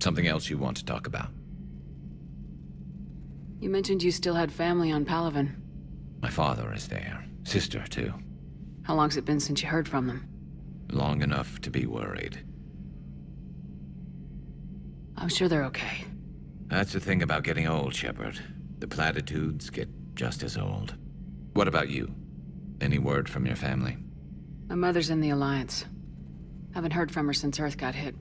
Something else you want to talk about? You mentioned you still had family on Palaven. My father is there. Sister, too. How long's it been since you heard from them? Long enough to be worried. I'm sure they're okay. That's the thing about getting old, Shepard. The platitudes get just as old. What about you? Any word from your family? My mother's in the Alliance. Haven't heard from her since Earth got hit.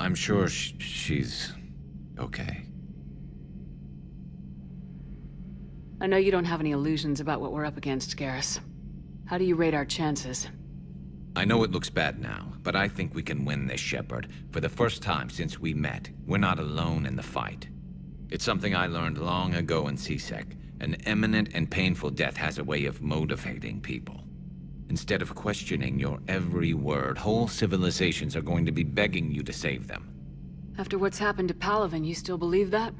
I'm sure she's okay. I know you don't have any illusions about what we're up against, Garrus. How do you rate our chances? I know it looks bad now, but I think we can win this, Shepard. For the first time since we met, we're not alone in the fight. It's something I learned long ago in C-Sec. An imminent and painful death has a way of motivating people. Instead of questioning your every word, whole civilizations are going to be begging you to save them. After what's happened to Palaven, you still believe that?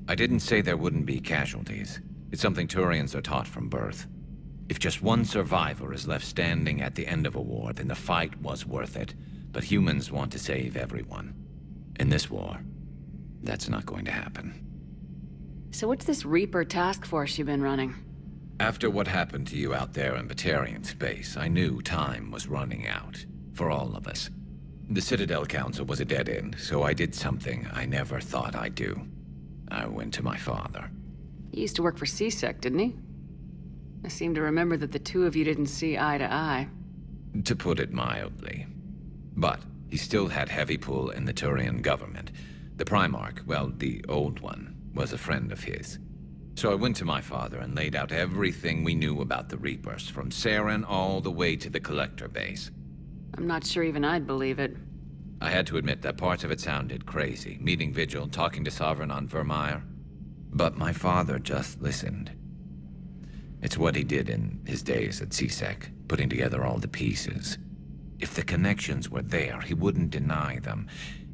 I didn't say there wouldn't be casualties. It's something Turians are taught from birth. If just one survivor is left standing at the end of a war, then the fight was worth it. But humans want to save everyone. In this war, that's not going to happen. So what's this Reaper task force you've been running? After what happened to you out there in Batarian space, I knew time was running out. For all of us. The Citadel Council was a dead end, so I did something I never thought I'd do. I went to my father. He used to work for C-Sec, didn't he? I seem to remember that the two of you didn't see eye to eye. To put it mildly. But he still had heavy pull in the Turian government. The Primarch, well, the old one, was a friend of his. So I went to my father and laid out everything we knew about the Reapers, from Saren all the way to the Collector base. I'm not sure even I'd believe it. I had to admit that parts of it sounded crazy, meeting Vigil, talking to Sovereign on Vermeer. But my father just listened. It's what he did in his days at C-Sec, putting together all the pieces. If the connections were there, he wouldn't deny them,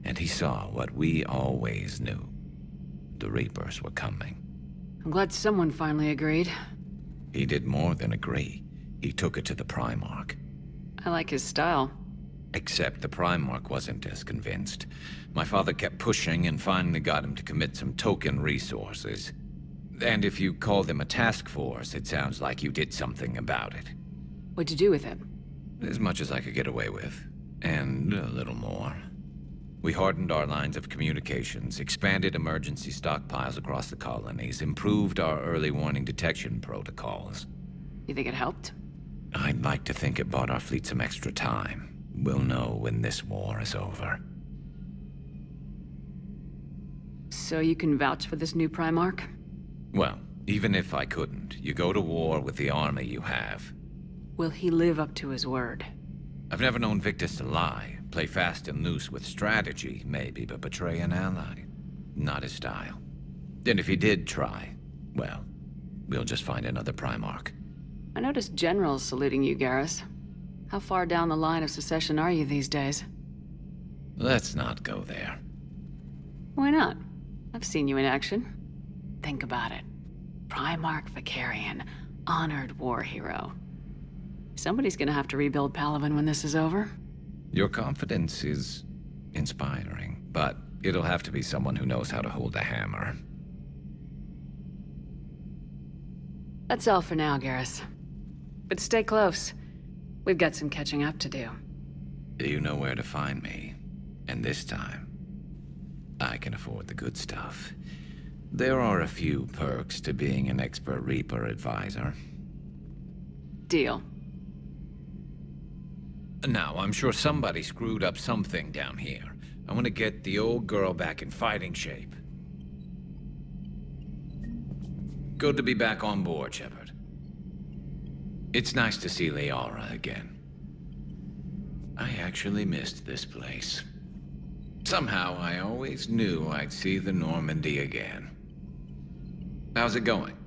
and he saw what we always knew. The Reapers were coming. I'm glad someone finally agreed. He did more than agree. He took it to the Primarch. I like his style. Except the Primarch wasn't as convinced. My father kept pushing and finally got him to commit some token resources. And if you call them a task force, it sounds like you did something about it. What'd you do with it? As much as I could get away with. And a little more. We hardened our lines of communications, expanded emergency stockpiles across the colonies, improved our early warning detection protocols. You think it helped? I'd like to think it bought our fleet some extra time. We'll know when this war is over. So you can vouch for this new Primarch? Well, even if I couldn't, you go to war with the army you have. Will he live up to his word? I've never known Victus to lie. Play fast and loose with strategy, maybe, but betray an ally. Not his style. And if he did try, well, we'll just find another Primarch. I noticed generals saluting you, Garrus. How far down the line of secession are you these days? Let's not go there. Why not? I've seen you in action. Think about it. Primarch Vicarian, honored war hero. Somebody's gonna have to rebuild Palaven when this is over. Your confidence is inspiring, but it'll have to be someone who knows how to hold a hammer. That's all for now, Garrus. But stay close. We've got some catching up to do. You know where to find me. And this time, I can afford the good stuff. There are a few perks to being an expert Reaper advisor. Deal. Now, I'm sure somebody screwed up something down here. I want to get the old girl back in fighting shape. Good to be back on board, Shepard. It's nice to see Liara again. I actually missed this place. Somehow, I always knew I'd see the Normandy again. How's it going?